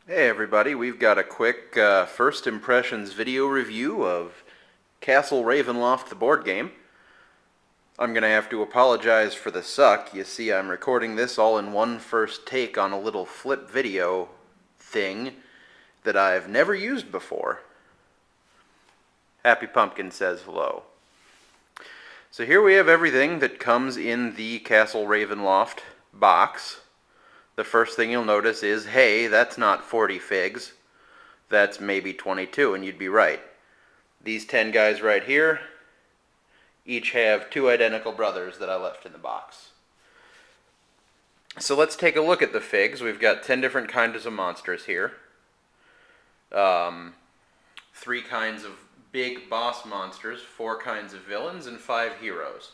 Hey everybody, we've got a quick first impressions video review of Castle Ravenloft, the board game. I'm going to have to apologize for the suck. You see, I'm recording this all in one first take on a little flip video thing that I've never used before. Happy Pumpkin says hello. So here we have everything that comes in the Castle Ravenloft box. The first thing you'll notice is, hey, that's not 40 figs. That's maybe 22, and you'd be right. These 10 guys right here each have 2 identical brothers that I left in the box. So let's take a look at the figs. We've got 10 different kinds of monsters here. 3 kinds of big boss monsters, 4 kinds of villains, and 5 heroes.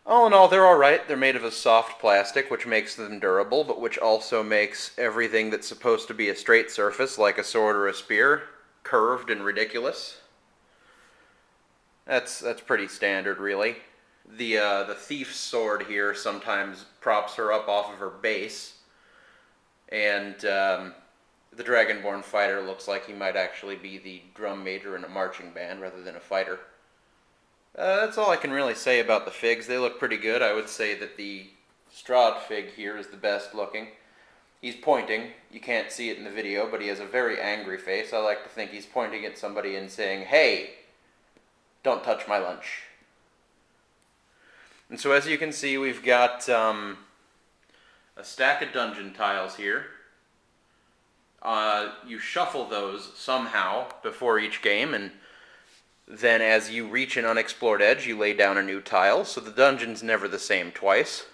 All in all, they're alright. They're made of a soft plastic, which makes them durable, but which also makes everything that's supposed to be a straight surface, like a sword or a spear, curved and ridiculous. That's pretty standard, really. The thief's sword here sometimes props her up off of her base, and the Dragonborn fighter looks like he might actually be the drum major in a marching band rather than a fighter. That's all I can really say about the figs. They look pretty good. I would say that the Strahd fig here is the best looking. He's pointing. You can't see it in the video, but he has a very angry face. I like to think he's pointing at somebody and saying, "Hey, don't touch my lunch." And so as you can see, we've got a stack of dungeon tiles here. You shuffle those somehow before each game, and then as you reach an unexplored edge, you lay down a new tile, so the dungeon's never the same twice.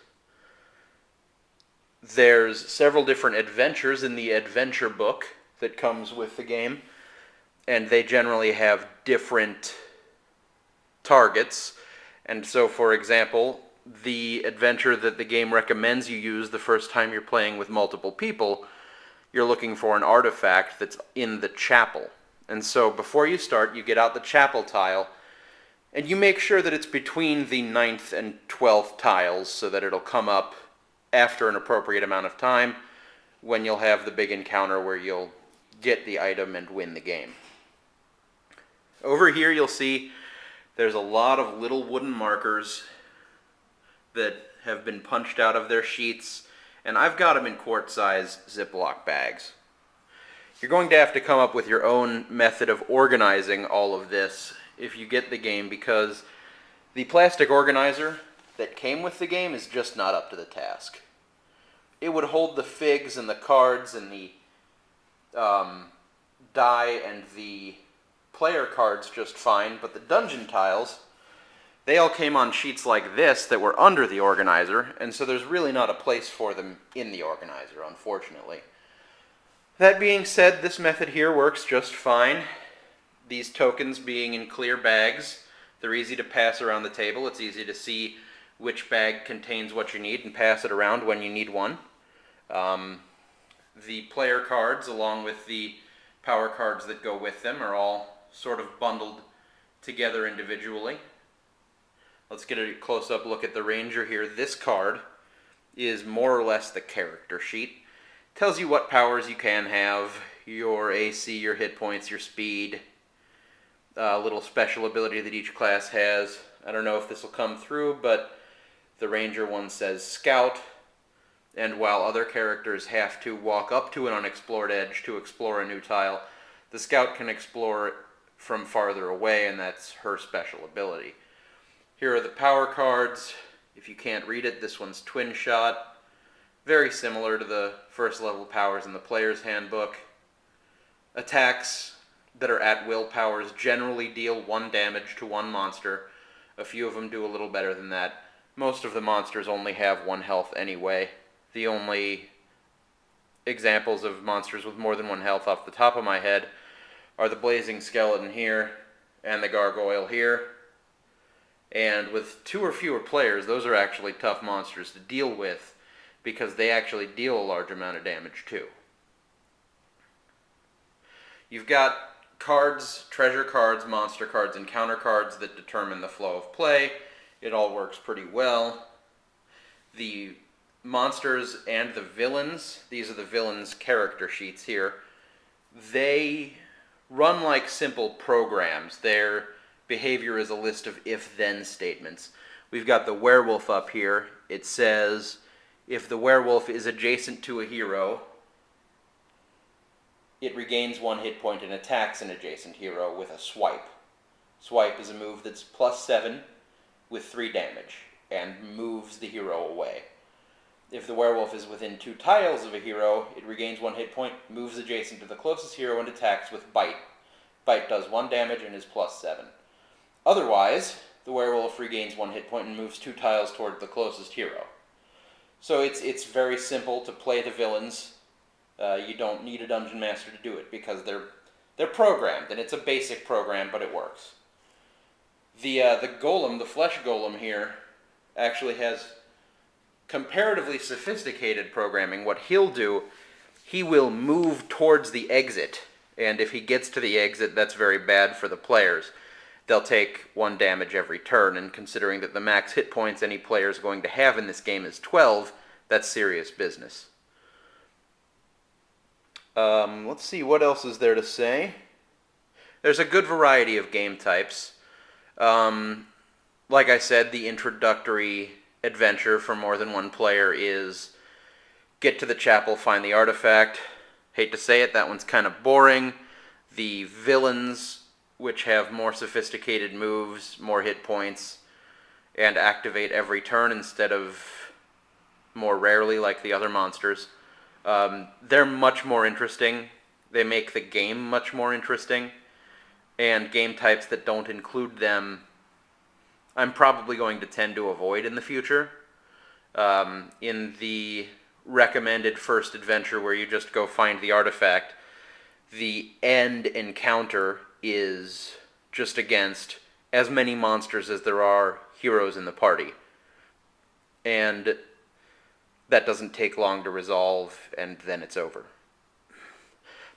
There's several different adventures in the adventure book that comes with the game, and they generally have different targets. And so, for example, the adventure that the game recommends you use the first time you're playing with multiple people, you're looking for an artifact that's in the chapel. And so before you start, you get out the chapel tile, and you make sure that it's between the 9th and 12th tiles so that it'll come up after an appropriate amount of time when you'll have the big encounter where you'll get the item and win the game. Over here you'll see there's a lot of little wooden markers that have been punched out of their sheets, and I've got them in quart-size Ziploc bags. You're going to have to come up with your own method of organizing all of this if you get the game, because the plastic organizer that came with the game is just not up to the task. It would hold the figs and the cards and the die and the player cards just fine, but the dungeon tiles, they all came on sheets like this that were under the organizer, and so there's really not a place for them in the organizer, unfortunately. That being said, this method here works just fine. These tokens being in clear bags, they're easy to pass around the table. It's easy to see which bag contains what you need and pass it around when you need one. The player cards, along with the power cards that go with them, are all sort of bundled together individually. Let's get a close-up look at the Ranger here. This card is more or less the character sheet. Tells you what powers you can have, your AC, your hit points, your speed, a little special ability that each class has. I don't know if this will come through, but the Ranger one says Scout, and while other characters have to walk up to an unexplored edge to explore a new tile, the Scout can explore it from farther away, and that's her special ability. Here are the power cards. If you can't read it, this one's Twin Shot. Very similar to the first level powers in the player's handbook. Attacks that are at will powers generally deal 1 damage to 1 monster. A few of them do a little better than that. Most of the monsters only have 1 health anyway. The only examples of monsters with more than 1 health off the top of my head are the Blazing Skeleton here and the Gargoyle here. And with 2 or fewer players, those are actually tough monsters to deal with, because they actually deal a large amount of damage too. You've got cards, treasure cards, monster cards, and counter cards that determine the flow of play. It all works pretty well. The monsters and the villains, these are the villains' character sheets here, they run like simple programs. Their behavior is a list of if-then statements. We've got the werewolf up here. It says, if the werewolf is adjacent to a hero, it regains 1 hit point and attacks an adjacent hero with a swipe. Swipe is a move that's +7 with 3 damage, and moves the hero away. If the werewolf is within 2 tiles of a hero, it regains 1 hit point, moves adjacent to the closest hero, and attacks with Bite. Bite does 1 damage and is +7. Otherwise, the werewolf regains 1 hit point and moves 2 tiles toward the closest hero. So it's very simple to play the villains. You don't need a dungeon master to do it because they're programmed, and it's a basic program, but it works. The golem, the flesh golem here, actually has comparatively sophisticated programming. What he'll do, he will move towards the exit, and if he gets to the exit, that's very bad for the players. They'll take 1 damage every turn, and considering that the max hit points any player is going to have in this game is 12, that's serious business. Let's see, what else is there to say? There's a good variety of game types. Like I said, the introductory adventure for more than 1 player is get to the chapel, find the artifact. Hate to say it, that one's kind of boring. The villains, which have more sophisticated moves, more hit points, and activate every turn instead of more rarely like the other monsters. They're much more interesting. They make the game much more interesting. And game types that don't include them, I'm probably going to tend to avoid in the future. In the recommended first adventure where you just go find the artifact, the end encounter is just against as many monsters as there are heroes in the party. And that doesn't take long to resolve, and then it's over.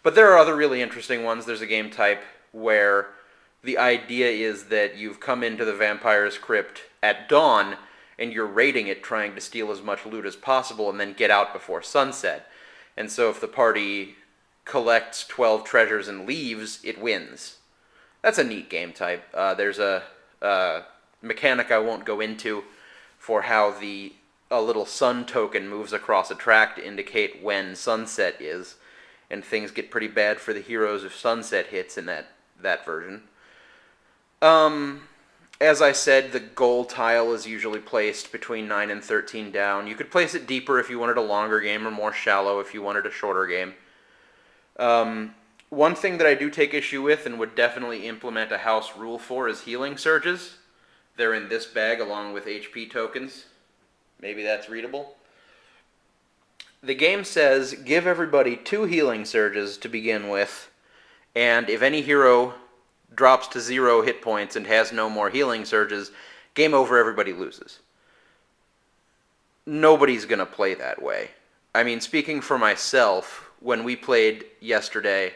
But there are other really interesting ones. There's a game type where the idea is that you've come into the vampire's crypt at dawn, and you're raiding it, trying to steal as much loot as possible, and then get out before sunset. And so if the party collects 12 treasures and leaves, it wins. That's a neat game type. There's a mechanic I won't go into for how a little sun token moves across a track to indicate when sunset is, and things get pretty bad for the heroes if sunset hits in that version. As I said, the goal tile is usually placed between 9 and 13 down. You could place it deeper if you wanted a longer game, or more shallow if you wanted a shorter game. One thing that I do take issue with and would definitely implement a house rule for is healing surges. They're in this bag along with HP tokens. Maybe that's readable. The game says give everybody 2 healing surges to begin with, and if any hero drops to 0 hit points and has no more healing surges, game over, everybody loses. Nobody's going to play that way. I mean, speaking for myself, when we played yesterday,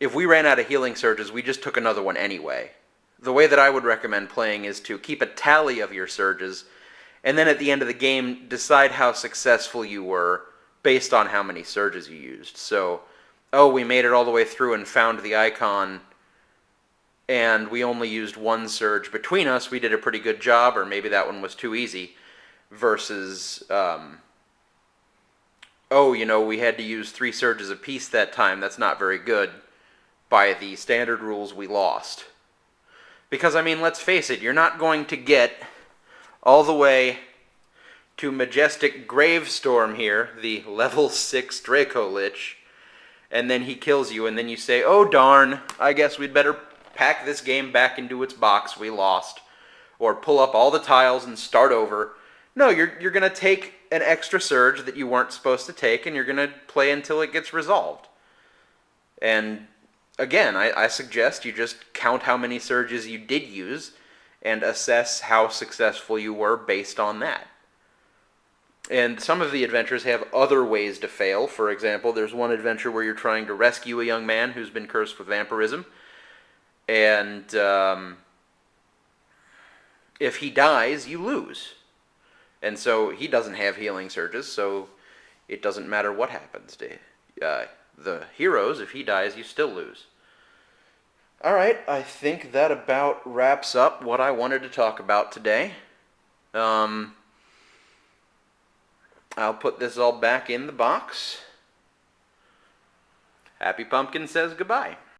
if we ran out of healing surges, we just took another one anyway. The way that I would recommend playing is to keep a tally of your surges, and then at the end of the game, decide how successful you were based on how many surges you used. So, oh, we made it all the way through and found the icon, and we only used 1 surge between us, we did a pretty good job, or maybe that one was too easy, versus, oh, you know, we had to use 3 surges apiece that time, that's not very good. By the standard rules, we lost. Because, I mean, let's face it, you're not going to get all the way to Majestic Gravestorm here, the level 6 Draco Lich, and then he kills you, and then you say, oh darn, I guess we'd better pack this game back into its box, we lost. Or pull up all the tiles and start over. No, you're going to take an extra surge that you weren't supposed to take, and you're going to play until it gets resolved. And again, I suggest you just count how many surges you did use, and assess how successful you were based on that. And some of the adventures have other ways to fail. For example, there's one adventure where you're trying to rescue a young man who's been cursed with vampirism, and if he dies, you lose. And so he doesn't have healing surges, so it doesn't matter what happens to the heroes. If he dies, you still lose. Alright, I think that about wraps up what I wanted to talk about today. I'll put this all back in the box. Happy Pumpkin says goodbye.